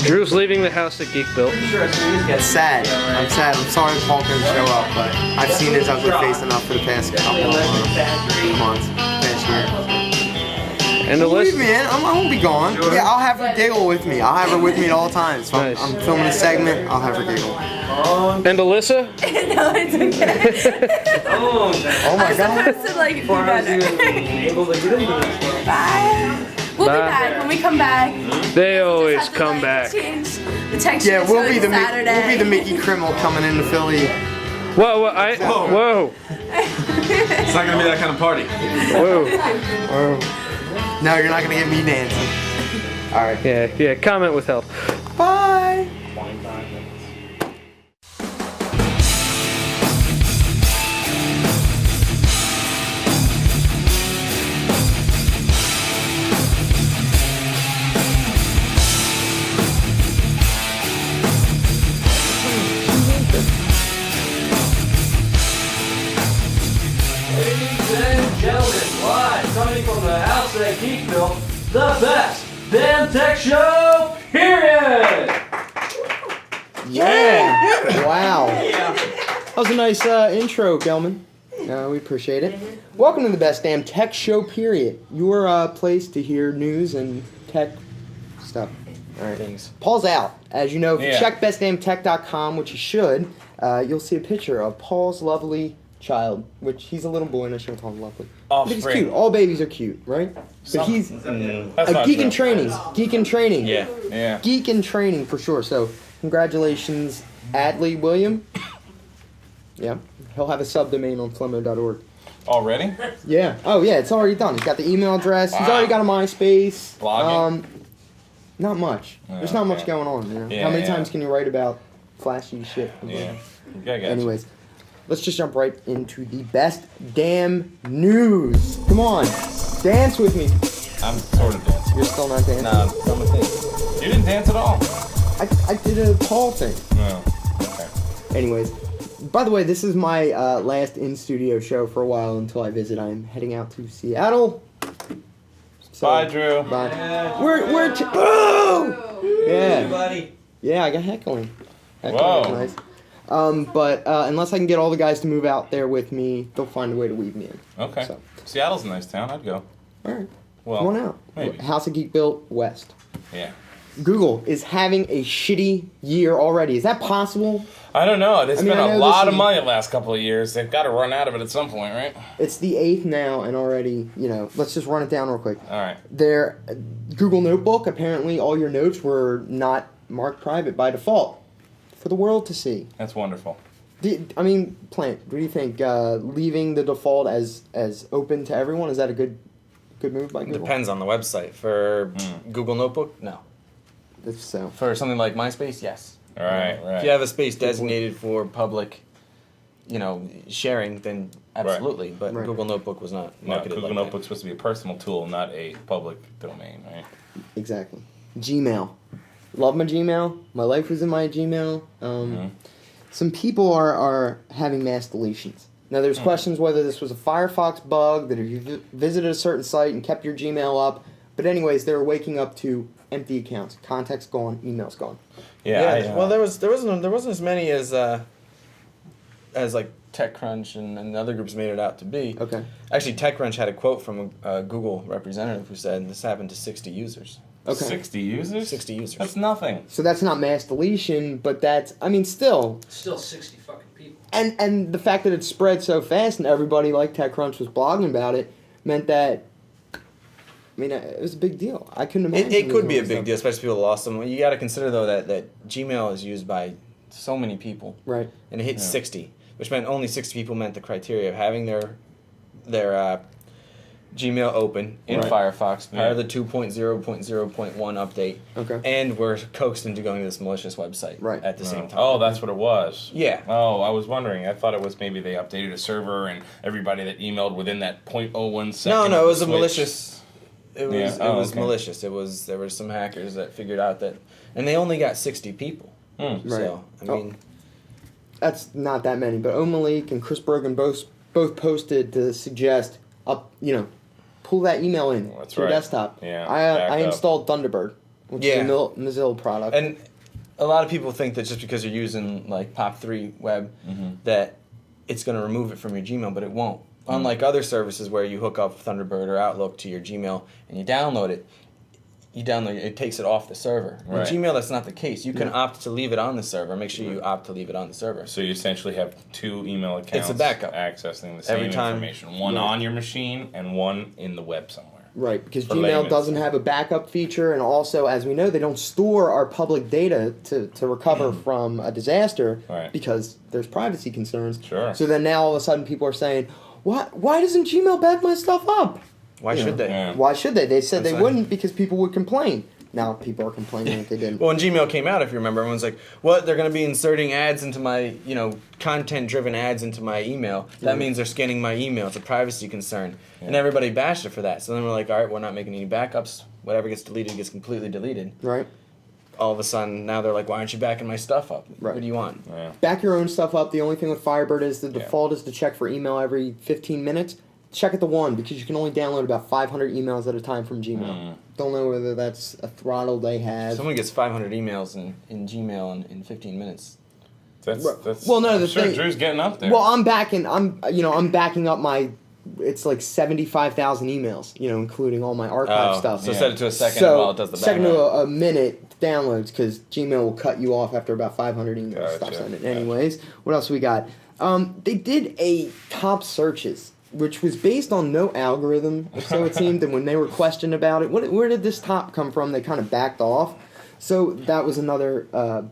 Drew's leaving the house at Geek Built. It's sad. I'm sad. I'm sorry Paul couldn't show up, but I've seen his ugly face enough for the past couple of months, past year. And the Believe list. me, man, I won't be gone. Yeah, I'll have her giggle with me. I'll have her with me at all times. So Nice. I'm filming a segment, I'll have her giggle. And Alyssa. No, it's okay. Oh my god. I'm supposed to like be better. Bye. We'll Bye. be back when we come back. They always Have to, come like, back. Change the texture. Yeah, we'll be the Saturday. Mickey Krimmel coming into Philly. Whoa, whoa. It's not gonna be that kind of party. Whoa. No, you're not gonna get me dancing. All right. Yeah, comment with help. Bye. Ladies and gentlemen, live coming from the house at Geek Built, the best damn tech show, period! Yeah. Wow. That was a nice intro, Gelman. We appreciate it. Welcome to the best damn tech show, period. Your place to hear news and tech stuff. All right. Things. Paul's out. As you know, if you Yeah. check bestdamntech.com, which you should, you'll see a picture of Paul's lovely child, which he's a little boy, and I shouldn't call him lovely. But he's Offspring. cute. All babies are cute, right? But he's That's a not geek true. in training. Geek in training. Yeah. Yeah. Geek in training for sure. So congratulations, Adley William. Yeah. He'll have a subdomain on flemmo.org. Already? Yeah. Oh yeah, it's already done. He's got the email address. He's Wow. already got a MySpace. Blogging? Not much. Oh, There's not much okay. going on. You know? Yeah, How many yeah. times can you write about flashy shit? Yeah. I guess. Anyways, let's just jump right into the best damn news. Come on, dance with me. I'm sort of dancing. You're still not dancing. Nah, it's not my thing. You didn't dance at all. I did a Paul thing. No. Okay. Anyways, by the way, this is my last in-studio show for a while until I visit. I'm heading out to Seattle. So, Bye, Drew. Bye. We're oh! Yeah. Buddy. Yeah, I got heckling. Heckling Whoa. was nice. But unless I can get all the guys to move out there with me, they'll find a way to weave me in. Okay. So, Seattle's a nice town. I'd go. all right. Well, Come on out. maybe. House of Geek Built West. Yeah. Google is having a shitty year already. Is that possible? I don't know. They I mean, spent I a know lot this of is- money the last couple of years. They've got to run out of it at some point, right? It's the 8th now, and already, let's just run it down real quick. All right. Their Google Notebook, apparently all your notes were not marked private by default for the world to see. That's wonderful. Plant, what do you think? Leaving the default as open to everyone, is that a good move by Google? Depends on the website. For Google Notebook, no. If so. For something like MySpace, yes. All right. Right. If you have a space designated for public, sharing, then absolutely. But Right. Google Notebook was not No, marketed Google like Notebook's supposed to be a personal tool, not a public domain, right? Exactly. Gmail. Love my Gmail. My life was in my Gmail. Some people are having mass deletions. Now, there's questions whether this was a Firefox bug, that if you visited a certain site and kept your Gmail up. But anyways, they're waking up to empty accounts. Contact's gone, email's gone. Yeah. well, there wasn't as many as like TechCrunch and other groups made it out to be. Okay. Actually, TechCrunch had a quote from a Google representative who said this happened to 60 users. Okay. 60 users? 60 users. That's nothing. So that's not mass deletion, but that's, still. Still 60 fucking people. And the fact that it spread so fast and everybody like TechCrunch was blogging about it meant that, it was a big deal. I couldn't imagine. It could be a losing big stuff. deal, especially if people lost them. You got to consider though that Gmail is used by so many people, Right. and it hit 60, which meant only 60 people met the criteria of having their Gmail open in Right. Firefox prior to Yeah. the 2.0.0.1 update, Okay. and were coaxed into going to this malicious website Right. at the same time. Oh, that's what it was. Yeah. Oh, I was wondering. I thought it was maybe they updated a server and everybody that emailed within that 0.01 second. No, it was a switch. malicious. It was Yeah. Oh, okay. malicious. There were some hackers that figured out that, and they only got 60 people. Right. So That's not that many, but Omalik and Chris Brogan both posted to suggest pull that email in That's to your right. desktop. Yeah, I back up. installed Thunderbird. which Yeah. is a Mozilla product. And a lot of people think that just because you're using like POP3 web, that it's going to remove it from your Gmail, but it won't. Unlike other services where you hook up Thunderbird or Outlook to your Gmail and you download it, it takes it off the server. Right. With Gmail, that's not the case. You can opt to leave it on the server. Make sure you opt to leave it on the server. So you essentially have two email accounts. It's a backup. Accessing the same Every time. information. One Right. on your machine and one in the web somewhere. Right, because For Gmail layman's doesn't sake. have a backup feature, and also, as we know, they don't store our public data to recover from a disaster Right. because there's privacy concerns. Sure. So then now all of a sudden people are saying, why doesn't Gmail back my stuff up? Why should they? Yeah. Why should they? They said That's they fine. wouldn't because people would complain. Now people are complaining that they didn't. Well, when Gmail came out, if you remember, everyone's like, "What? They're going to be inserting ads into my, content-driven ads into my email. That means they're scanning my email. It's a privacy concern." And everybody bashed it for that. So then we're like, "All right, we're not making any backups. Whatever gets deleted gets completely deleted." Right? All of a sudden, now they're like, "Why aren't you backing my stuff up? Right. What do you want?" Yeah. Back your own stuff up. The only thing with Firebird is the default is to check for email every 15 minutes. Check at the one because you can only download about 500 emails at a time from Gmail. Don't know whether that's a throttle they have. Someone gets 500 emails in Gmail in 15 minutes. That's Well, no, I'm the sure thing- Drew's getting up there. Well, I'm backing up my. It's like 75,000 emails, including all my archive stuff. So Yeah. set it to a second So while it does the second to backup. a minute downloads because Gmail will cut you off after about 500 emails. Stop Gotcha. sending. Anyways, what else we got? They did a top searches, which was based on no algorithm, or so it seemed. And when they were questioned about it, where did this top come from? They kind of backed off. So that was another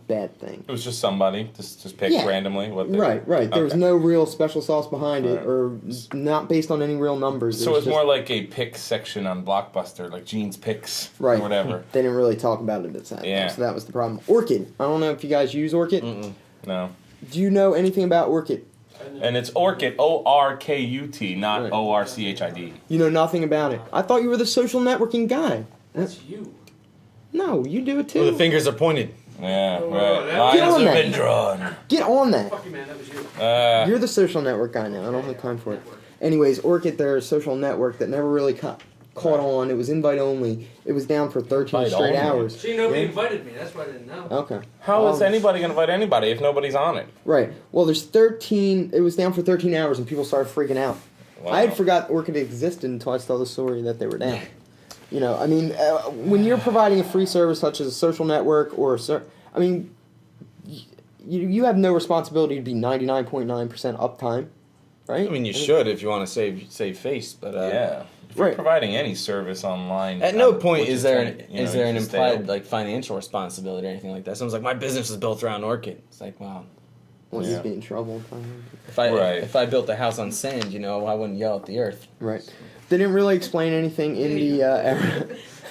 bad thing. it was just somebody just picked Yeah. randomly what they Right. There was Okay. no real special sauce behind it, Right. or not based on any real numbers. So It it's was more just- like a pick section on Blockbuster, like Gene's Picks right. or whatever. They didn't really talk about it at that time, Yeah. so that was the problem. Orchid. I don't know if you guys use Orchid. No. Do you know anything about Orchid? And it's Orkut, ORKUT, not Right. ORCHID. You know nothing about it. I thought you were the social networking guy. That's you. No, you do it too. Well, the fingers are pointed. Yeah, Oh, right. that- Lines Get on have that. been drawn. Get on that. Fuck you, man. That was you. You're the social network guy now. I don't have time for it. Anyways, Orchid, they're a social network that never really caught on. It was invite only. It was down for 13 Invite straight only? hours. See, nobody Yeah. invited me. That's why I didn't know. Okay. How is anybody going to invite anybody if nobody's on it? Right. Well, there's 13. It was down for 13 hours, and people started freaking out. Wow. I had forgot Orchid existed until I saw the story that they were down. When you're providing a free service such as a social network or you have no responsibility to be 99.9% uptime, right? I mean, you should if you want to save face, but Yeah. If you're Right. providing any service online. At no what's point your is there point? an You just implied stay- like financial responsibility or anything like that. Someone's like, my business is built around Orchid. It's like, wow, Well, Yeah. you'd be in trouble. Right. if I built a house on sand, I wouldn't yell at the earth. Right. They didn't really explain anything in the era.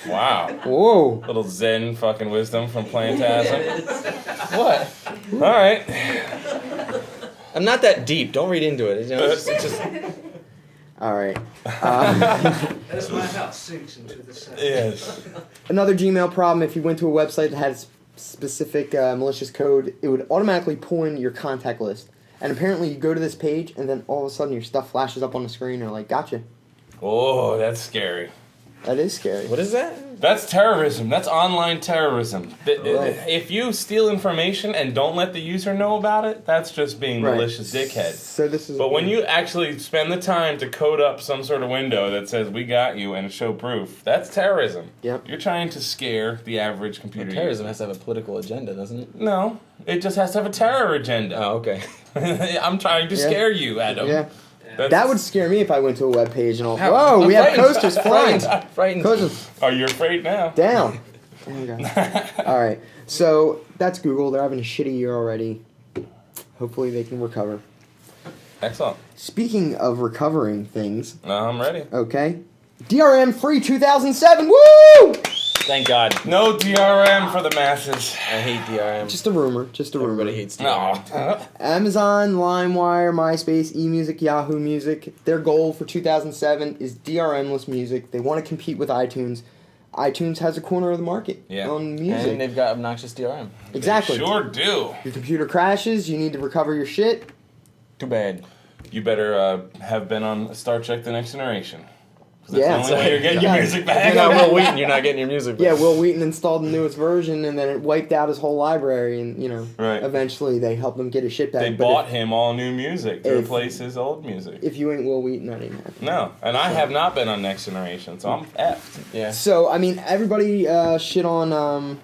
Wow. Whoa. Little Zen fucking wisdom from Plantasm. What? All right. I'm not that deep. Don't read into it. It's just All right. As my house sinks into the sand. Yes. Another Gmail problem, if you went to a website that had specific malicious code, it would automatically pull in your contact list. And apparently you go to this page, and then all of a sudden your stuff flashes up on the screen, and you're like, gotcha. Oh, that's scary. That is scary. what is that? That's terrorism. That's online terrorism. Right. If you steal information and don't let the user know about it, that's just being Right. malicious dickhead. So this is. But when you actually spend the time to code up some sort of window that says "we got you" and show proof, that's terrorism. Yep. You're trying to scare the average computer Terrorism user. has to have a political agenda, doesn't it? No, it just has to have a terror agenda. Oh, okay. I'm trying to Yeah. scare you, Adam. Yeah. That's- That would scare me if I went to a web page and all. How- Whoa, I'm we have frightened. coasters flying. Frightened. Coasters Oh, you're afraid now? down. Oh my god. All right. So that's Google. They're having a shitty year already. Hopefully they can recover. Excellent. Speaking of recovering things, No, I'm ready. okay. DRM free 2007. Woo! Thank God. No DRM for the masses. I hate DRM. Just a rumor. Just a rumor. Everybody hates DRM. No. Amazon, LimeWire, MySpace, eMusic, Yahoo Music. Their goal for 2007 is DRM-less music. They want to compete with iTunes. iTunes has a corner of the market Yeah. on music. And they've got obnoxious DRM. Exactly. They sure do. Your computer crashes. You need to recover your shit. Too bad. You better have been on Star Trek: The Next Generation. 'Cause that's Yeah. the only way you're getting your Yeah. music If back. you're not Will Wheaton, you're not getting your music back. Yeah, Will Wheaton installed the newest version, and then it wiped out his whole library, and Right. eventually they helped him get his shit back. They But bought him all new music to if- replace his old music. if you ain't Will Wheaton, that ain't happening. No, and I have not been on Next Generation, so I'm effed. Yeah. So I mean, everybody shit on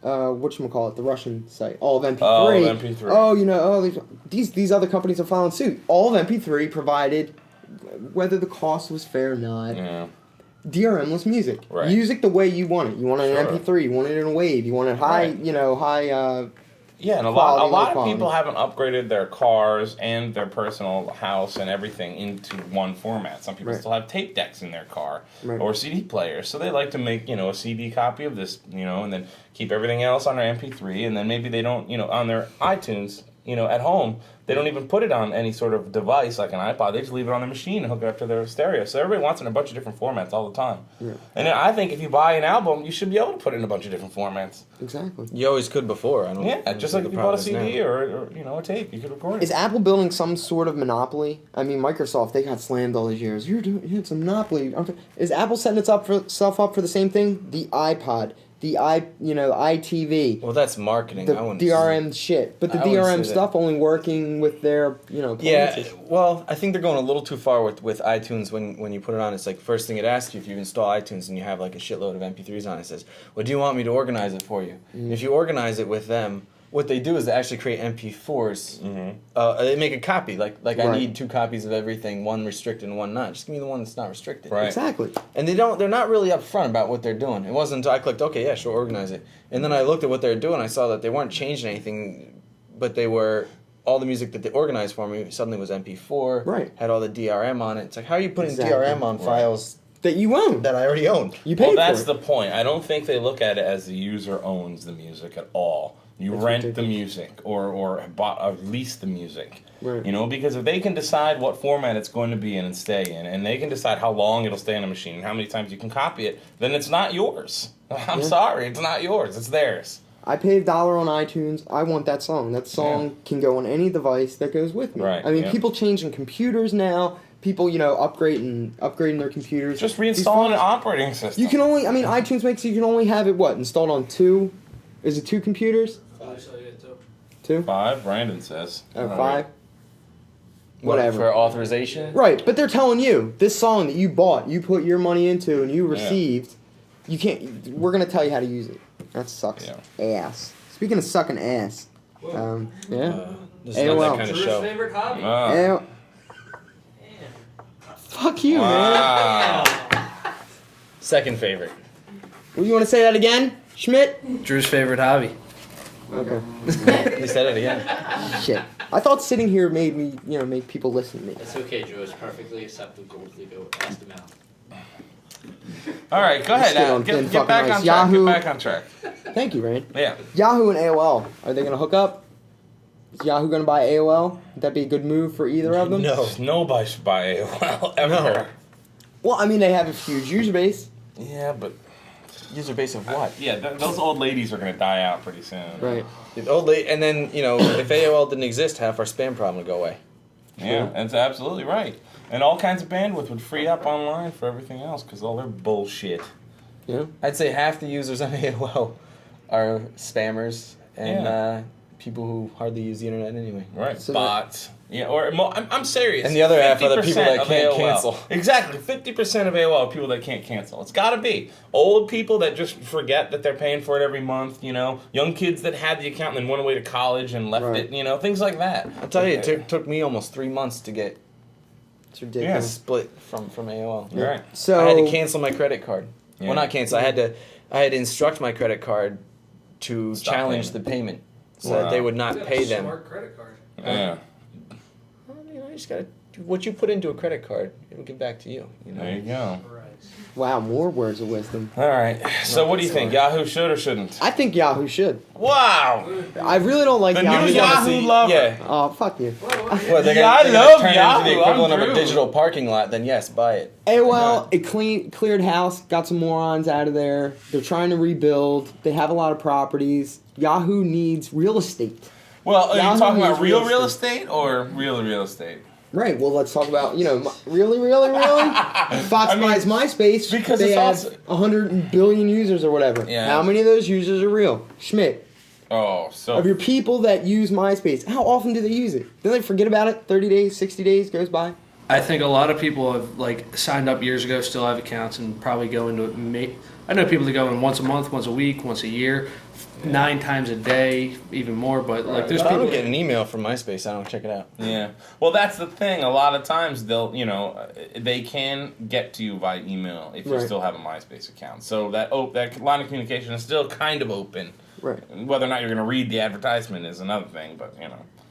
whatchamacallit, the Russian site, all of MP3. Oh, MP3. Oh, you know, these other companies are filing suit. All of MP3 provided, whether the cost was fair or not. Yeah. DRM-less music. Right. Music the way you want it. You want it in Sure. MP3. You want it in a wave. You want it high. Right. High. Yeah, and a Quality, lot low of quality. people haven't upgraded their cars and their personal house and everything into one format. Some people Right. still have tape decks in their car Right. or CD players, so they like to make a CD copy of this, and then keep everything else on their MP3, and then maybe they don't, on their iTunes, at home. They don't even put it on any sort of device like an iPod. They just leave it on their machine and hook it up to their stereo. So everybody wants it in a bunch of different formats all the time. Yeah. And then I think if you buy an album, you should be able to put it in a bunch of different formats. Exactly. You always could before. I don't. I Yeah, don't just see like the if you bought a problem is CD now. or a tape, you could record it. Is Apple building some sort of monopoly? I mean, Microsoft, they got slammed all these years. It's a monopoly. Is Apple setting itself up for the same thing? The iPod, the iTV, Well, that's marketing. I the wouldn't DRM shit. But the I wouldn't DRM say that. stuff only working with their, Yeah, appliances. well, I think they're going a little too far with iTunes when you put it on. It's like first thing it asks you if you install iTunes and you have like a shitload of MP3s on it. It says, well, do you want me to organize it for you? Mm-hmm. If you organize it with them, what they do is they actually create MP4s. They make a copy. Like I Right. need 2 copies of everything, one restricted and one not. Just give me the one that's not restricted. Right. Exactly. And they're not really upfront about what they're doing. It wasn't until I clicked, okay, yeah, sure, organize it. And then I looked at what they were doing. I saw that they weren't changing anything, but they were, all the music that they organized for me suddenly was MP4. Right. Had all the DRM on it. It's like, how are you putting Exactly. DRM on Right. files That you own. that I already owned? You paid Well, that's for the it. point. I don't think they look at it as the user owns the music at all. You That's rent ridiculous. the music or bought or lease the music. Right. Because if they can decide what format it's going to be in and stay in, and they can decide how long it'll stay on a machine and how many times you can copy it, then it's not yours. I'm Yeah. sorry, it's not yours. It's theirs. I paid $1 on iTunes. I want that song. That song can go on any device that goes with me. Right, I mean, yeah. people changing computers now. People, upgrading their computers. Just These reinstalling an phones- operating system. You can only. I mean, iTunes makes you can only have it installed on 2. Is it 2 computers? 2. 5, Brandon says. 5. What, Whatever. For authorization? Right, but they're telling you this song that you bought, you put your money into, and you received. You can't. We're gonna tell you how to use it. That sucks ass. Speaking of sucking ass, yeah. This is not AOL. that kind of Drew's show. favorite hobby. Ah. Fuck you, man. Wow. Second favorite. Well, you want to say that again, Schmidt? Drew's favorite hobby. Okay. They said it again. Shit. I thought sitting here made me, make people listen to me. It's okay, Drew. It's perfectly acceptable to go ask them out. All right, go ahead. Stay on thin Get fucking back ice. on track. Yahoo. Get back on track. Thank you, Rain. Yeah. Yahoo and AOL, are they gonna hook up? Is Yahoo gonna buy AOL? Would that be a good move for either of them? No. Nobody should buy AOL ever. No. Well, I mean, they have a huge user base. Yeah, but User base of what? those old ladies are gonna die out pretty soon. Right. And then, if AOL didn't exist, half our spam problem would go away. Yeah, that's absolutely right. And all kinds of bandwidth would free up online for everything else because all their bullshit. Yeah. I'd say half the users on AOL are spammers and people who hardly use the internet anyway. Right. So bots. Yeah, I'm serious. And the other half are the people 50% that of can't AOL. cancel. Exactly. 50% of AOL are people that can't cancel. It's got to be. Old people that just forget that they're paying for it every month, Young kids that had the account and then went away to college and left Right. it, things like that. I'll tell you, it took me almost 3 months to get It's ridiculous. split from AOL. You're right. So I had to cancel my credit card. Yeah. Well, not cancel. I had to instruct my credit card to Stop challenge payment. the payment, so Wow. that they would not pay them. Smart credit card. Yeah. I just gotta what you put into a credit card, it'll give back to you. There you go. Right. wow, more words of wisdom. All right. So what do you think? Yahoo should or shouldn't? I think Yahoo should. Wow. I really don't like The Yahoo. new Yahoo lover. Yeah. Oh, fuck you. Well, they're Yeah, I gonna love turn it into Yahoo. the equivalent I'm of a Drew. digital parking lot. Then yes, buy it. AOL, it cleared house, got some morons out of there. They're trying to rebuild. They have a lot of properties. Yahoo needs real estate. Well, are Yahoo you talking about needs real real estate or real estate? Right. Well, let's talk about really. Fox I mean, buys MySpace because they it's have also- 100 billion users or whatever. Yeah. How many of those users are real? Schmidt, Oh, so of your people that use MySpace, how often do they use it? Do they forget about it? 30 days, 60 days goes by. I think a lot of people have like signed up years ago, still have accounts, and probably go into it. I know people that go in once a month, once a week, once a year, 9 times a day, even more. But like, there's If I people. don't get an email from MySpace, I don't check it out. yeah. Well, that's the thing. A lot of times they'll, they can get to you by email if you Right. still have a MySpace account. So that line of communication is still kind of open. Right. Whether or not you're going to read the advertisement is another thing, but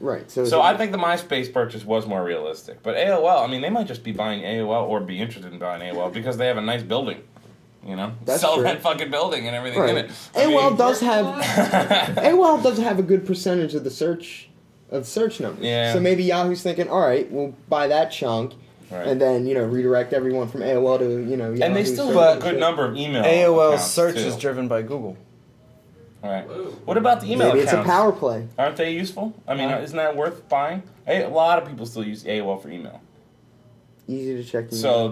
Right. So I think the MySpace purchase was more realistic. But AOL, I mean, they might just be buying AOL or be interested in buying AOL because they have a nice building. That's Sell true. that fucking building and everything in Right. it. I AOL mean- does have AOL does have a good percentage of the search numbers. Yeah. So maybe Yahoo's thinking, all right, we'll buy that chunk, Right. and then redirect everyone from AOL to Yahoo. And they still search have a and good shit. number of email AOL accounts, search too. is driven by Google. Right. What about the email Maybe it's a accounts? power play. Aren't they useful? I mean, isn't that worth buying? A lot of people still use AOL for email. Easy to check. So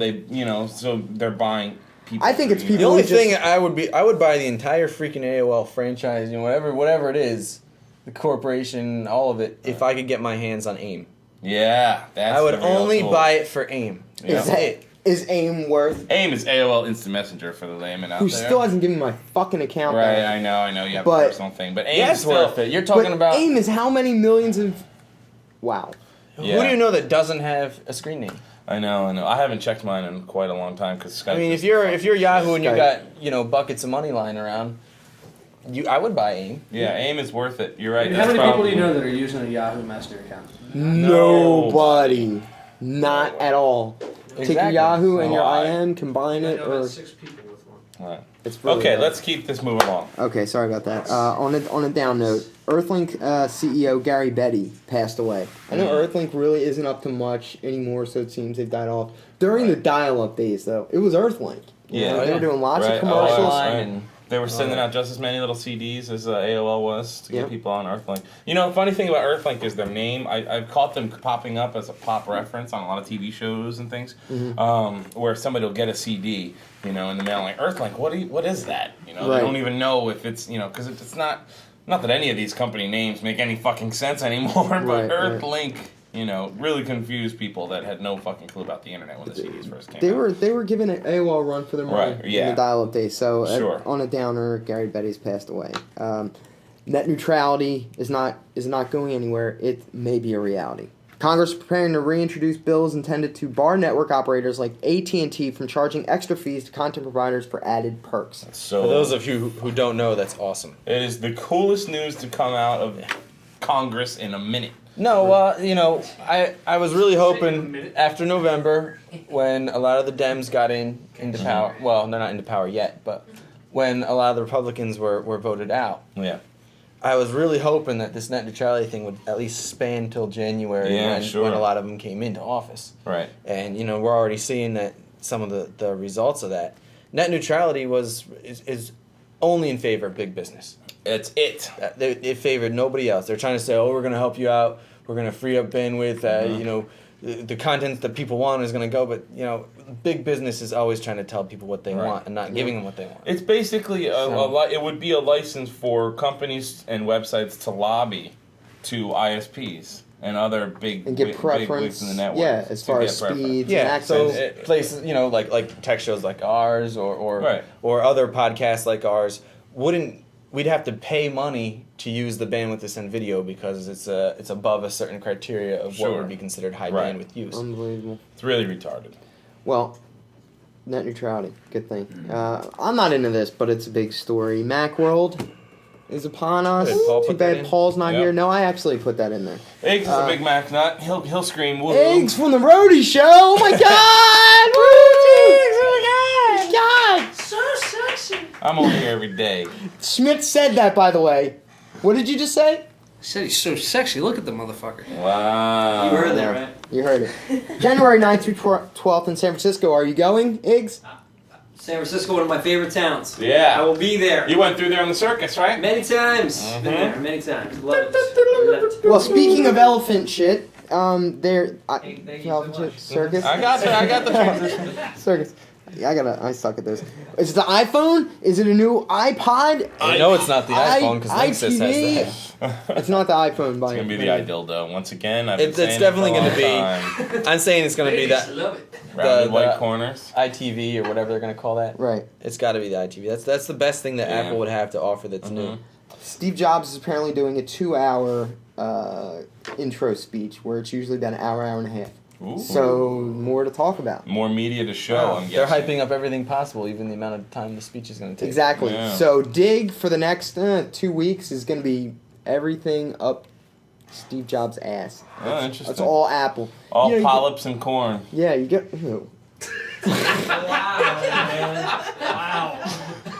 so they're buying people. I think for it's email. The only People just- thing I would buy the entire freaking AOL franchise, whatever it is, the corporation, all of it, if I could get my hands on AIM. Yeah, that's I would the real only tool. buy it for AIM. Yeah. Is AIM worth? AIM is AOL Instant Messenger for the layman out Who there. still hasn't given me my fucking account Right, back. I know. You have But- a personal thing, but AIM Yeah, is it's still worth it. You're talking But about AIM is how many millions of? Wow. Yeah. who do you know that doesn't have a screen name? I know. I haven't checked mine in quite a long time because Skype. I mean, is if you're fucking Yahoo and you Skype. got buckets of money lying around, I would buy AIM. Yeah, AIM is worth it. You're right. How that's many people do probably- you know that are using a Yahoo Messenger account? Nobody. Not at all. Take your Exactly. Yahoo and your Why? IM, combine I it, know or about 6 people with one. Right. it's really Okay, bad. let's keep this moving along. Okay, sorry about that. On a down note, Earthlink CEO Gary Betty passed away. I know Earthlink really isn't up to much anymore, so it seems they've died off. During the dial-up days, though, it was Earthlink. Yeah. They were doing lots Right. of commercials. Oh, Online right. and- They were sending out just as many little CDs as AOL was to Yep. get people on Earthlink. Funny thing about Earthlink is their name. I've caught them popping up as a pop reference on a lot of TV shows and things, where somebody will get a CD, in the mail, like Earthlink. What is that? They Right. don't even know if it's because it's not. Not that any of these company names make any fucking sense anymore, but Right, right. Earthlink, really confused people that had no fucking clue about the internet when the CDs first came They out. were given an AOL run for their money Right, in yeah. the dial-up days. So Sure. on a downer, Gary Betty's passed away. Net neutrality is not going anywhere. It may be a reality. Congress is preparing to reintroduce bills intended to bar network operators like AT&T from charging extra fees to content providers for added perks. So For those of you who don't know, that's awesome. it is the coolest news to come out of Congress in a minute. No, I was really hoping after November, when a lot of the Dems got into power. Well, they're not into power yet, but when a lot of the Republicans were voted out, Yeah. I was really hoping that this net neutrality thing would at least span till January Yeah, when, sure. when a lot of them came into office. Right. And we're already seeing that some of the results of that. Net neutrality is only in favor of big business. It's it. It favored nobody else. They're trying to say, "Oh, we're going to help you out. We're going to free up bandwidth. The content that people want is going to go." But big business is always trying to tell people what they Right. want and not giving them what they want. It's basically it would be a license for companies and websites to lobby to ISPs and other big And get big preference. wigs in the network. Yeah, as far as speeds and Yeah, so access. places like tech shows like ours or Right. or other podcasts like ours we'd have to pay money to use the bandwidth to send video because it's above a certain criteria of Sure. what would be considered high Right. bandwidth use. Unbelievable. It's really retarded. Well, net neutrality, good thing. I'm not into this, but it's a big story. Macworld is upon us. Did Paul Too put that bad in? Paul's not Yeah. here. No, I actually put that in there. Eggs is a Big Mac nut. He'll scream. Woo. Eggs from the Roadie Show. Oh my God! Woo! Eggs! Oh my God! So sexy. I'm over here every day. Schmidt said that, by the way. What did you just say? He said he's so sexy. Look at the motherfucker. Wow. You heard that, right? You heard it. January 9th through 12th in San Francisco. Are you going, Iggs? San Francisco, one of my favorite towns. Yeah. I will be there. You went through there on the circus, right? Many times. Mhm. Been there many times. Love it. Love it. Well, speaking of elephant shit, There. Thank you Calvin so much. Chip, Circus. I got the transition. Circus. Yeah, I suck at this. Is it the iPhone? Is it a new iPod? I know it's not the iPhone because Linksys ITV? has that. It's not the iPhone. By It's gonna be the iDildo once again. I've It's been saying definitely it for a gonna be- long time. I'm saying it's gonna be Ladies that love it. Rounded the- white corners. ITV or whatever they're gonna call that. Right. It's got to be the ITV. That's the best thing that Yeah. Apple would have to offer that's new. Mhm. Steve Jobs is apparently doing a 2-hour intro speech where it's usually about an hour and a half. Ooh. So more to talk about. More media to show. I'm They're guessing. hyping up everything possible, even the amount of time the speech is going to take. Exactly. Yeah. So Dig for the next 2 weeks is going to be everything up Steve Jobs' ass. Oh, interesting. That's all Apple. All You know, you polyps and corn. Yeah, you get. Ew.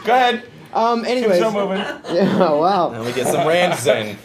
Go ahead. Keep Anyways. show moving. Yeah. Wow. Now we get some rants in.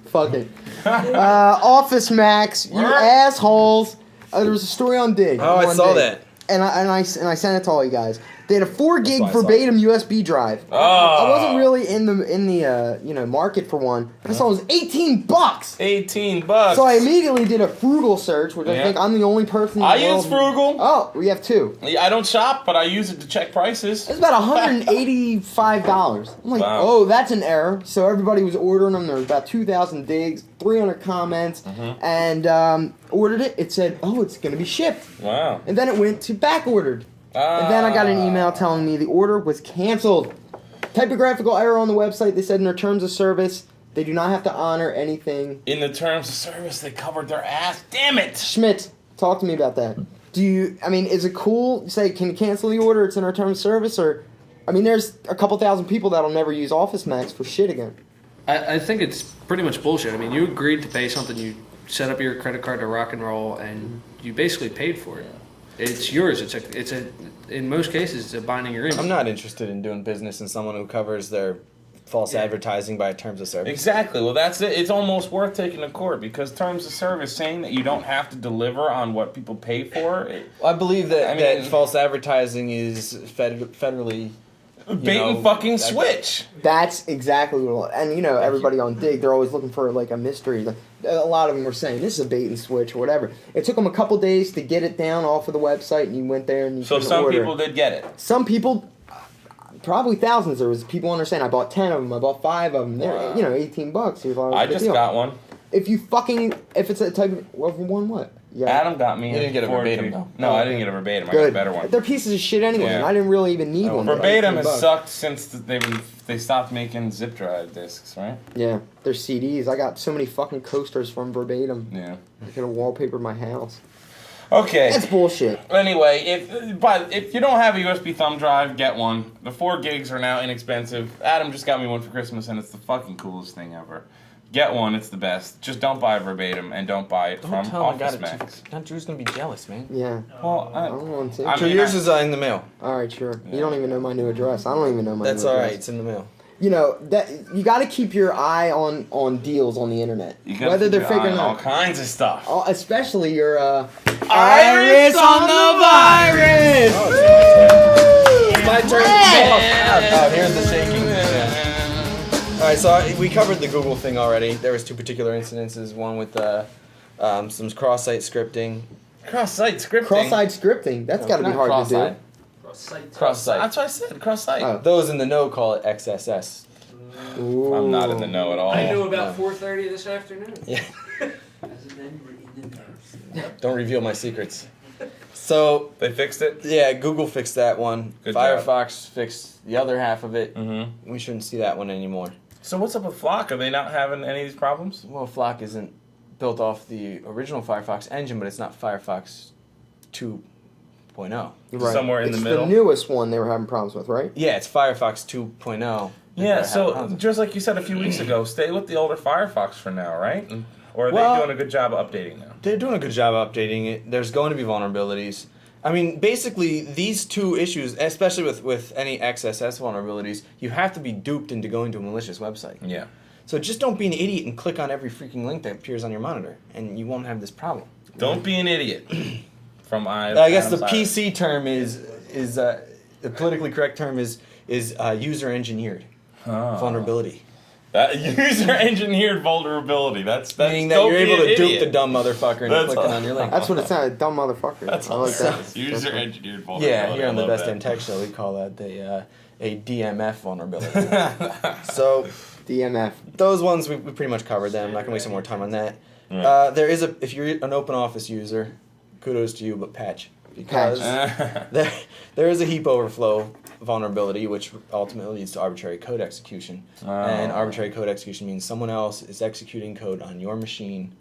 Fuck it. Office Max, you assholes. There was a story on Dig. Oh, I on saw Dig. that. And I sent it to all you guys. They had a 4 gig why I saw verbatim USB drive. Oh. I wasn't really in the market for one, but I saw it was $18. $18. So I immediately did a Frugal search, which I Yeah. think I'm the only person. In the I world use Frugal. Oh, we have 2. Yeah, I don't shop, but I use it to check prices. It's about $185. I'm like, Wow. oh, that's an error. So everybody was ordering them. There was about 2,000 digs, 300 comments, Mm-hmm. and ordered it. It said, oh, it's going to be shipped. Wow. And then it went to back ordered. And then I got an email telling me the order was canceled. Typographical error on the website. They said in their terms of service, they do not have to honor anything. In the terms of service, they covered their ass. Damn it! Schmidt, talk to me about that. Is it cool? Say, can you cancel the order? It's in our terms of service? Or, there's a couple thousand people that'll never use Office Max for shit again. I think it's pretty much bullshit. You agreed to pay something, you set up your credit card to rock and roll, and you basically paid for it. It's yours. It's a. In most cases, it's a binding agreement. I'm not interested in doing business in someone who covers their false advertising by terms of service. Exactly. Well, that's it. It's almost worth taking to court because terms of service saying that you don't have to deliver on what people pay for. I believe that, I mean- that false advertising is federally Bait and fucking switch. That's exactly what. And everybody on Dig, they're always looking for like a mystery. A lot of them were saying this is a bait and switch or whatever. It took them a couple days to get it down off of the website, and you went there and you So couldn't some order. people did get it. Some people, probably thousands. There was people understand. I bought 10 of them. I bought 5 of them. They're Wow. $18. You thought it was I a good just deal. got one. If it's a type of one, what? Yeah. Adam got me. You didn't get a 40. verbatim, though. No, I didn't get a verbatim. I got Good. a better one. They're pieces of shit anyway. Yeah. And I didn't really even need one. They're Verbatim like has $18. sucked since they stopped making zip drive discs, right? Yeah, they're CDs. I got so many fucking coasters from Verbatim. Yeah. I could have wallpapered my house. Okay. That's bullshit. Anyway, if you don't have a USB thumb drive, get one. The 4 gigs are now inexpensive. Adam just got me one for Christmas, and it's the fucking coolest thing ever. Get one; it's the best. Just don't buy Verbatim, and don't buy it Don't from tell him I got Office it. Max. Now Drew's gonna be jealous, man. Yeah. Well, I don't want to. I So mean, yours is in the mail. All right, sure. You don't even know my new address. I don't even know my That's new all address. right. It's in the mail. That you got to keep your eye on deals on the internet, you gotta whether keep they're your fake eye or on all not. kinds of stuff. Especially your Iris on the virus. It's my turn. Oh, here's the shaking. All right, so we covered the Google thing already. There was 2 particular incidences. One with some cross-site scripting. Cross-site scripting. cross-site scripting. That's got to be Not hard cross-site. to Cross-site. That's what I said. Cross-site. Oh. Those in the know call it XSS. do. Ooh. I'm not in the know at all. I knew about 4:30 this afternoon. Yeah. As a member in the know. Don't reveal my secrets. So They fixed it. yeah, Google fixed that one. Good job. Firefox fixed the other half of it. Mm-hmm. We shouldn't see that one anymore. So what's up with Flock? Are they not having any of these problems? Well, Flock isn't built off the original Firefox engine, but it's not Firefox 2.0. Right. Somewhere in it's the middle. the newest one they were having problems with, right? Yeah, it's Firefox 2.0. Yeah, so just like you said a few weeks ago, stay with the older Firefox for now, right? Or are Well- they doing a good job of updating now? They're doing a good job of updating it. There's going to be vulnerabilities. I mean, basically, these 2 issues, especially with any XSS vulnerabilities, you have to be duped into going to a malicious website. Yeah. So just don't be an idiot and click on every freaking link that appears on your monitor, and you won't have this problem. Don't be an idiot. From I guess the Adam's PC term is the politically correct term is user engineered Oh. vulnerability. User engineered vulnerability. That's Meaning that don't you're be able an to dupe idiot. the dumb motherfucker and That's clicking all. on your link. That's what it sounded. Dumb motherfucker. That's I all like it that. says. User engineered vulnerability. Yeah, here on the I love Best Damn that. Tech Show, we call that a DMF vulnerability. So DMF. those ones we pretty much covered them. I'm not gonna waste some more time on that. Right. There is if you're an Open Office user, kudos to you, but patch because there is a heap overflow vulnerability which ultimately leads to arbitrary code execution. And arbitrary code execution means someone else is executing code on your machine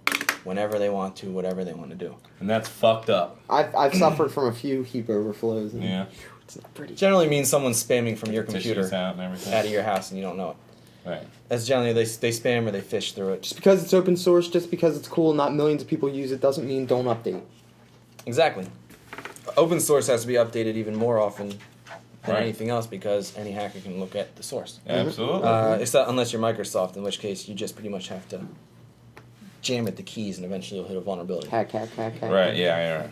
whenever they want to, whatever they want to do. And that's fucked up. I've suffered from a few heap overflows. And Yeah. It's not pretty. Generally means someone's spamming from your computer Tissues out and everything. out of your house and you don't know it. Right. That's generally they spam or they fish through it. Just because it's open source, just because it's cool, not millions of people use it, doesn't mean don't update. Exactly. Open source has to be updated even more often than Right. anything else because any hacker can look at the source. Absolutely. It's not, unless you're Microsoft, in which case you just pretty much have to jam at the keys and eventually you'll hit a vulnerability. Hack. right. Yeah.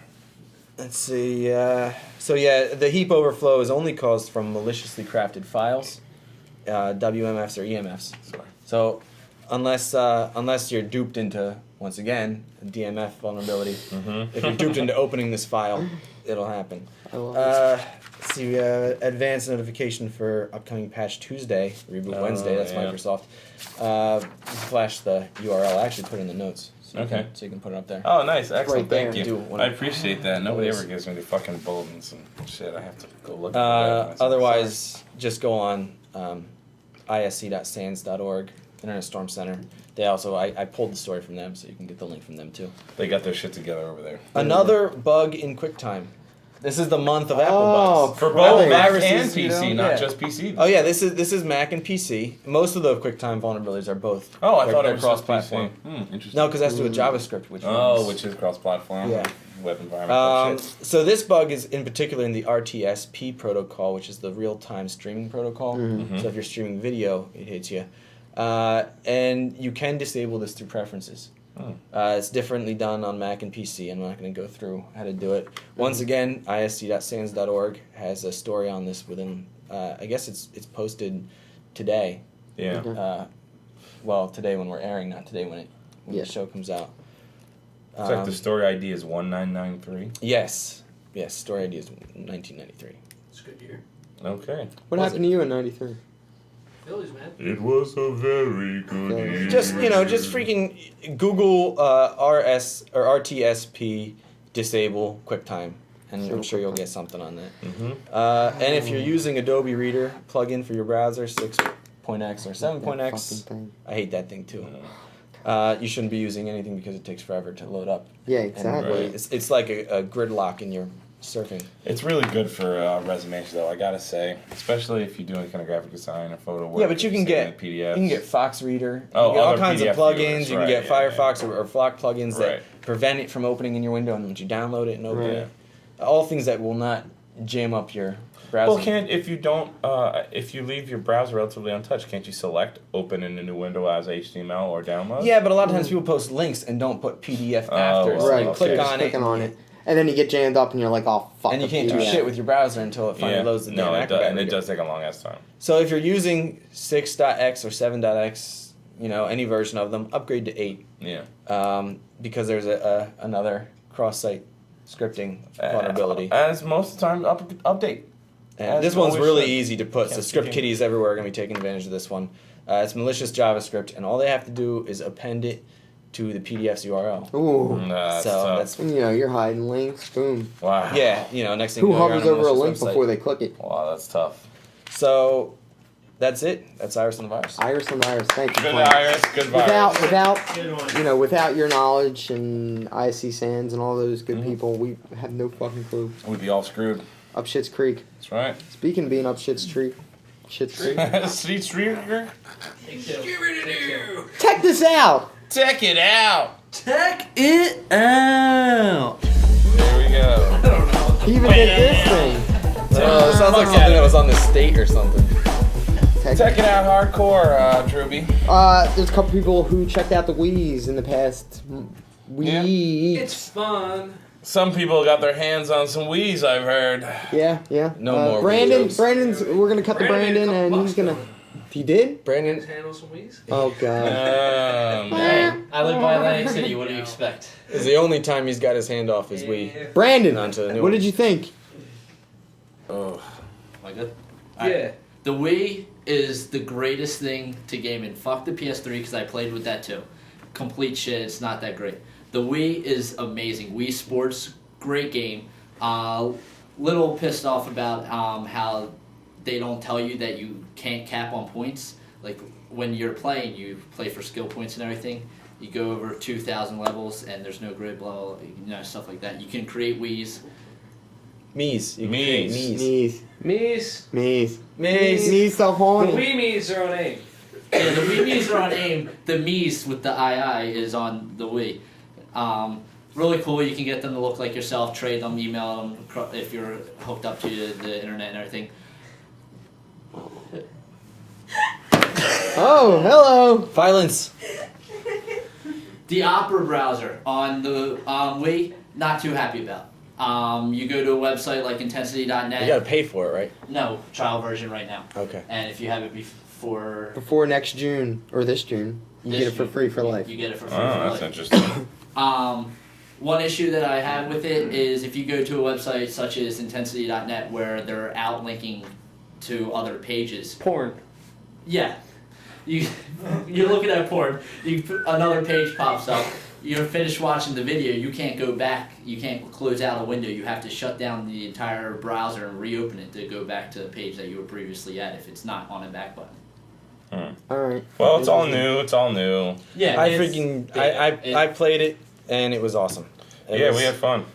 Let's see. The heap overflow is only caused from maliciously crafted files, WMFs or EMFs. Sorry. So, unless you're duped into once again a DMF vulnerability, if you're duped into opening this file, it'll happen. I love it. Let's see. Advanced notification for upcoming patch Tuesday, reboot Wednesday. That's yeah. Microsoft. Flash the URL. I actually put it in the notes. So Okay. so you can put it up there. Oh, nice. Excellent. Right Thank there. Do you. one. I appreciate that. Nobody ever gives me the fucking bulletins and shit. I have to go look at that myself. Otherwise, just go on isc.sans.org, Internet Storm Center. They also, I pulled the story from them, so you can get the link from them too. They got their shit together over there. Another bug in QuickTime. This is the month of Apple Oh, bugs. For Really? both Mac Viruses, and you know? PC, not Yeah. just PC. Oh yeah, this is Mac and PC. Most of the QuickTime vulnerabilities are both. Oh, I they're- thought they're it was just cross-platform. PC. Interesting. No, because that's to do with JavaScript, which Which is cross-platform. Yeah. Web environment. Shit. So this bug is in particular in the RTSP protocol, which is the real-time streaming protocol. So if you're streaming video, it hits you. And you can disable this through preferences. It's differently done on Mac and PC. I'm not going to go through how to do it. Once again, isc.sans.org has a story on this within, I guess it's posted today. Yeah. Well, today when we're airing, not today when Yeah. the show comes out. Looks like the story ID is 1993. Yes, story ID is 1993. It's a good year. Okay. What happened to you in '93? Phillies, man. It was a very good year. Just freaking Google RS or RTSP disable QuickTime, and I'm sure you'll get something on that. And if you're using Adobe Reader plugin for your browser, 6.x or 7.x, I hate that thing too. You shouldn't be using anything because it takes forever to load up. Yeah, And exactly. it's like a gridlock in your surfing. It's really good for resumes, though. I gotta say, especially if you do any kind of graphic design or photo work. Yeah, but you can get PDFs. You can get Fox Reader. Oh, you get all other kinds PDF of plugins. viewers, You can right, get yeah, Firefox or Flock plugins that Right. prevent it from opening in your window, and once you download it and open Right. it, all things that will not jam up your browser. Well, can't if you don't if you leave your browser relatively untouched, can't you select open in a new window as HTML or download? Yeah, but a lot of times people post links and don't put PDF after. well, So Right. you okay. click You're just on it, clicking on it, and then you get jammed up, and you're like, "Oh fuck!" and you the can't do PDF. shit with your browser until it finally Yeah. loads the damn No, it does, Acrobat and it reader. does take a long ass time. So if you're using 6.x or 7.x, any version of them, upgrade to 8. Yeah. Because there's another cross-site scripting vulnerability. As most of the time, update. And as this one's always really should. easy to put, so Can't script keep kiddies everywhere are going to be taking advantage of this one. It's malicious JavaScript, and all they have to do is append it to the PDF's URL. Ooh, Nah, So tough. that's, and, you're hiding links. Boom. Wow. yeah, next thing Who you know, you're hovers on over a malicious link website. before they click it? Wow, that's tough. So that's it. That's Iris and the Virus. Iris and Iris. Thank you. Good Clint. Iris, good virus. Without without your knowledge and ISC Sands and all those good people, we have no fucking clue. We'd be all screwed. Up Shit's Creek. That's right. Speaking of being up Shit's Creek, Shit's Creek. Street Streaker. Check this out. Check it out. Check it out. There we go. He even did this thing. Oh, it sounds like something that was on the state or something. Check it out, hardcore, Drewby. There's a couple people who checked out the Wii's in the past week. It's fun. Some people got their hands on some Wii's, I've heard. Yeah. No more Brandon. videos. Brandon's. We're gonna cut to Brandon, Brandon, a couple and bucks he's gonna. for He did? Brandon. Handle some Wii's? Oh god. Man. I live by Atlantic City. What do you expect? Is the only time he's got his hand off his Wii. Brandon, On to the new what one. did you think? Oh. Am I good? Yeah. The Wii is the greatest thing to game in. Fuck the PS3 because I played with that too. Complete shit. It's not that great. The Wii is amazing. Wii Sports, great game. Little pissed off about how they don't tell you that you can't cap on points. Like when you're playing, you play for skill points and everything. You go over 2,000 levels and there's no grid, blah, blah, stuff like that. You can create Wiis. Mies. You can Mies. create Mies. Mies. Mies. Mies. Mies stop The haunting. Wii Mies are on AIM. Yeah, the Wii Mii's are on AIM. The Mii's with the II is on the Wii. Really cool. You can get them to look like yourself, trade them, email them if you're hooked up to the internet and everything. Oh, hello. Violence. The Opera browser on the Wii, not too happy about. You go to a website like intensity.net. You gotta pay for it, right? No, trial version right now. Okay. And if you have it before Before next June, or this June, you this get it for June, free for life. You get it for free Oh, for that's life. interesting. One issue that I have with it is if you go to a website such as intensity.net where they're outlinking to other pages. Porn. Yeah. You're looking at porn, another page pops up, you're finished watching the video, you can't go back, you can't close out a window, you have to shut down the entire browser and reopen it to go back to the page that you were previously at if it's not on a back button. Alright. Well, it's all new. It's all new. Yeah, I it's- freaking it- I played it and it was awesome. It Yeah, was, we had fun.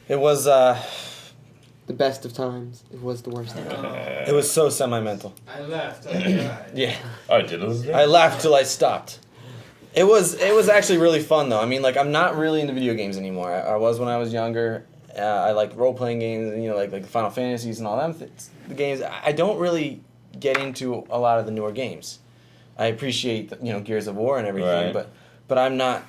It was The best of times. It was the worst of times. it was so sentimental. I left. I cried. Yeah. Oh, did it? I laughed till I stopped. It was actually really fun though. I mean, like I'm not really into video games anymore. I was when I was younger. I like role playing games, and, like the Final Fantasies and all them the games. I don't really get into a lot of the newer games. I appreciate Gears of War and everything, Right. but I'm not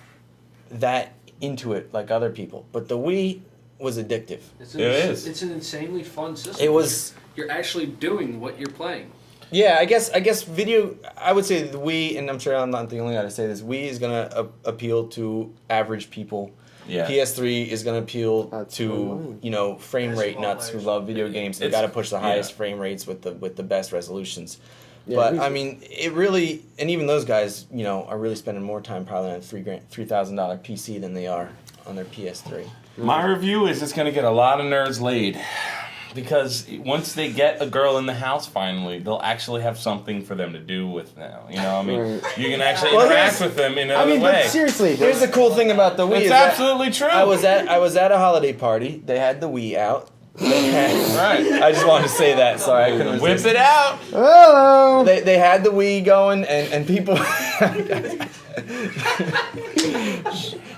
that into it like other people. But the Wii was addictive. It's It is. It's an insanely fun system. It was. You're actually doing what you're playing. Yeah, I guess video. I would say the Wii, and I'm sure I'm not the only guy to say this. Wii is gonna appeal to average people. Yeah. PS3 is gonna appeal That's to fine. frame rate nuts who love video games. They It's- got to push the yeah. highest frame rates with the best resolutions. Yeah, But we- I mean, it really, and even those guys, are really spending more time probably on a $3,000 PC than they are on their PS3. My review is it's going to get a lot of nerds laid. Because once they get a girl in the house finally, they'll actually have something for them to do with now. I mean, Right. you can actually Well, interact here's- with them in I another mean, way. but seriously, Here's the cool thing about the Wii. It's is that absolutely true. I was at a holiday party. They had the Wii out. They had, Right. I just wanted to say that. Sorry, I couldn't Whip resist. it out. hello. They had the Wii going, and people.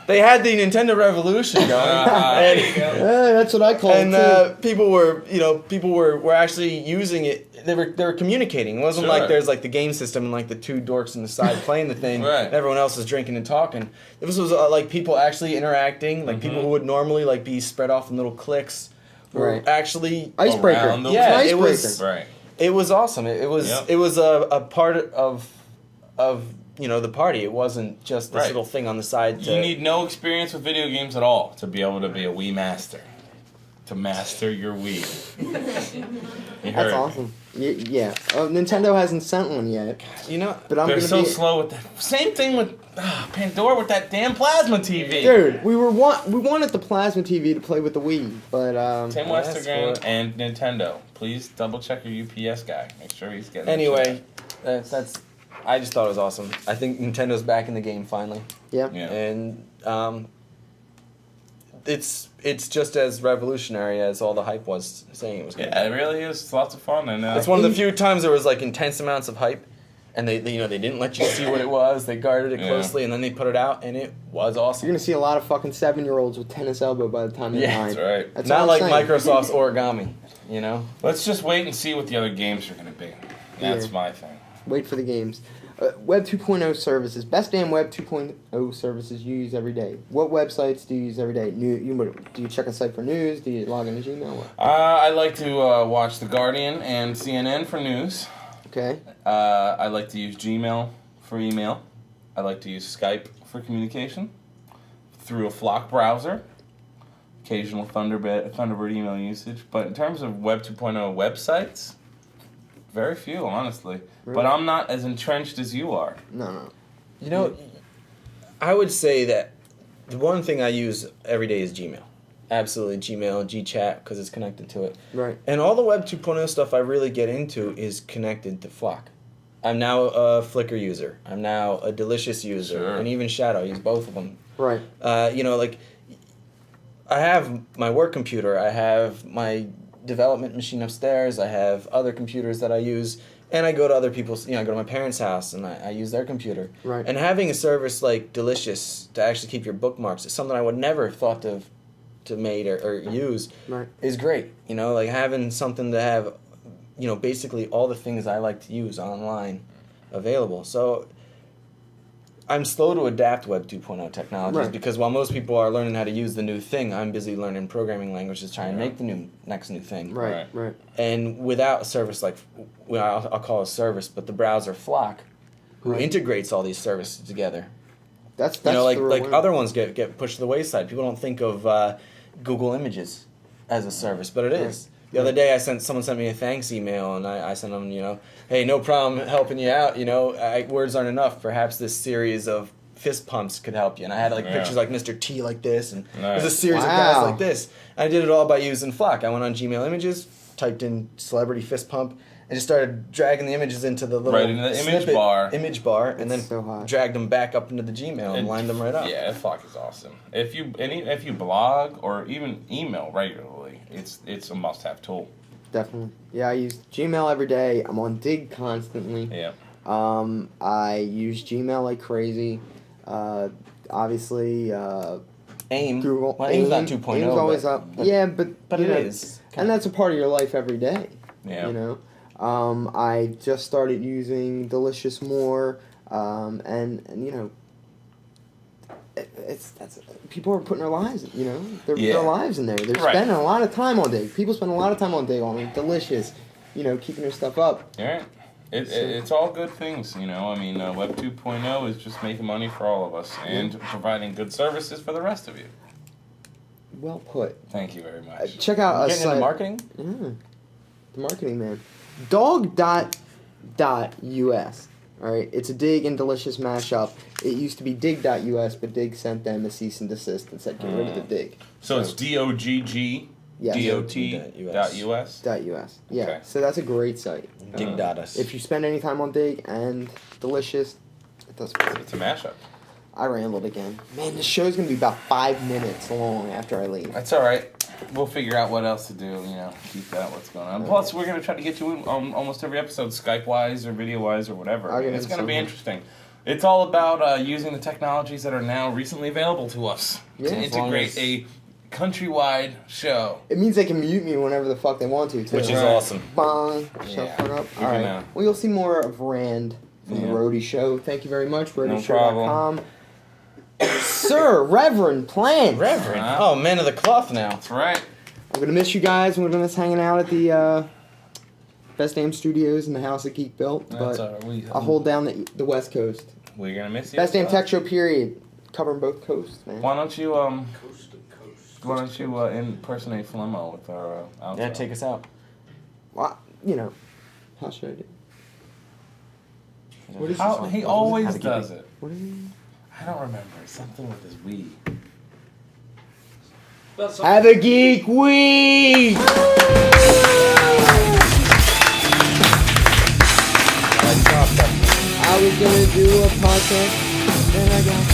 They had the Nintendo Revolution going, There you go. That's what I call and it too. people were actually using it. They were communicating. It wasn't Sure. like there's like the game system and like the two dorks on the side playing the thing, Right. and everyone else is drinking and talking. This was like people actually interacting, like people who would normally like be spread off in little cliques, were Right. actually. Icebreaker. Around the Yeah, It's it an was. icebreaker. Right. It was awesome. It was Yep. it was a part of the party. It wasn't just this Right. little thing on the side. To, You need no experience with video games at all to be able to be a Wii master. To master your Wii. You heard That's me. awesome. Yeah. Nintendo hasn't sent one yet, but I'm They're gonna so be. slow with that. Same thing with Pandora with that damn plasma TV. Dude, we wanted the plasma TV to play with the Wii, but Tim I asked Westergren for it. and Nintendo. Please double check your UPS guy. Make sure he's getting. Anyway, that's. I just thought it was awesome. I think Nintendo's back in the game finally, yeah. Yeah. and it's just as revolutionary as all the hype was saying it was. Gonna Yeah, it really is. It's lots of fun, and It's one of the few times there was like intense amounts of hype, and they didn't let you see what it was. They guarded it Yeah. closely, and then they put it out, and it was awesome. You're gonna see a lot of fucking 7-year-olds with tennis elbow by the time they're Yeah, 9. That's right. That's Not all like I'm saying. Microsoft's Origami, Let's just wait and see what the other games are going to be. That's Yeah. my thing. Wait for the games. Web 2.0 services. Best damn Web 2.0 services you use every day. What websites do you use every day? Do you check a site for news? Do you log into Gmail? What? I like to watch The Guardian and CNN for news. Okay. I like to use Gmail for email. I like to use Skype for communication through a Flock browser. Occasional Thunderbird email usage. But in terms of Web 2.0 websites, very few, honestly. Really? But I'm not as entrenched as you are. No. You know, I would say that the one thing I use every day is Gmail. Absolutely, Gmail, GChat, because it's connected to it. Right. And all the Web 2.0 stuff I really get into is connected to Flock. I'm now a Flickr user. I'm now a Delicious user. Sure. And even Shadow. I use both of them. Right. You know, like, I have my work computer. I have my development machine upstairs. I have other computers that I use. And I go to other people's, I go to my parents' house and I use their computer. Right. And having a service like Delicious to actually keep your bookmarks is something I would never have thought to made or use Right. is great. Like having something to have, basically all the things I like to use online available. So I'm slow to adapt Web 2.0 technologies Right. because while most people are learning how to use the new thing, I'm busy learning programming languages to try and make the next new thing. Right. Right. And without a service like, I'll call it a service, but the browser Flock, who Right. integrates all these services together. That's like the real win. other ones get pushed to the wayside. People don't think of Google Images as a service, but it is. The other day, someone sent me a thanks email, and I sent them, hey, no problem helping you out. Words aren't enough. Perhaps this series of fist pumps could help you. And I had pictures like Mr. T like this, and there's a series of guys Wow. like this. I did it all by using Flock. I went on Gmail Images, typed in celebrity fist pump, and just started dragging the images into the little Right into the image snippet bar. and then so hot. dragged them back up into the Gmail and lined them right up. Yeah, Flock is awesome. If you blog or even email regularly, it's a must-have tool. Definitely. Yeah, I use Gmail every day. I'm on Dig constantly. Yeah. I use Gmail like crazy. Obviously, AIM. Google. Well, AIM's not 2.0. AIM's always but- up. Yeah, but But you it know, is. and that's a part of your life every day. Yeah. I just started using Delicious more, and people are putting their lives, their lives in there. They're Right. spending a lot of time on Dig. People spend a lot of time on Dig on Delicious, keeping their stuff up. All right. It's all good things, Web 2.0 is just making money for all of us and providing good services for the rest of you. Well put. Thank you very much. Check out Getting into marketing? Yeah, the marketing man. Dog.us. All right, it's a Dig and Delicious mashup. It used to be Dig.us, but Dig sent them a cease and desist and said get rid of the Dig. So it's DOGG Yes. DOT.US. .us. Yeah, Okay. so that's a great site. Dig.us. If you spend any time on Dig and Delicious, it does. It's a mashup. I rambled again. Man, this show's gonna be about 5 minutes long after I leave. That's all right. We'll figure out what else to do, keep that what's going on. Plus, we're going to try to get you in almost every episode, Skype-wise or video-wise or whatever. I'll get It's in going to be somehow. interesting. It's all about using the technologies that are now recently available to us Yeah, to as long integrate as- a countrywide show. It means they can mute me whenever the fuck they want to, too. Which is Right. awesome. Bong. Shut Yeah. the fuck up. We All can, right. Well, you'll see more of Rand from the Yeah. Roadie Show. Thank you very much, No RoadieShow.com. Sir, Reverend Plant. Reverend. Oh, man of the cloth now. That's right. I'm gonna miss you guys. We're gonna miss hanging out at the Best Damn Studios in the house that Geek built. That's But all right. I'll hold down the West Coast. We're going to miss you. Best as Damn well. Tech Show, period. Covering both coasts, man. Why don't you Coast to coast. why don't you impersonate Flemmo with our outro? Yeah, take us out. Well, how should I do? What is How, this? he How always to keep does it. it. What is it? I don't remember. Something with his Wii. Have a geek week! I was gonna do a podcast, then I got.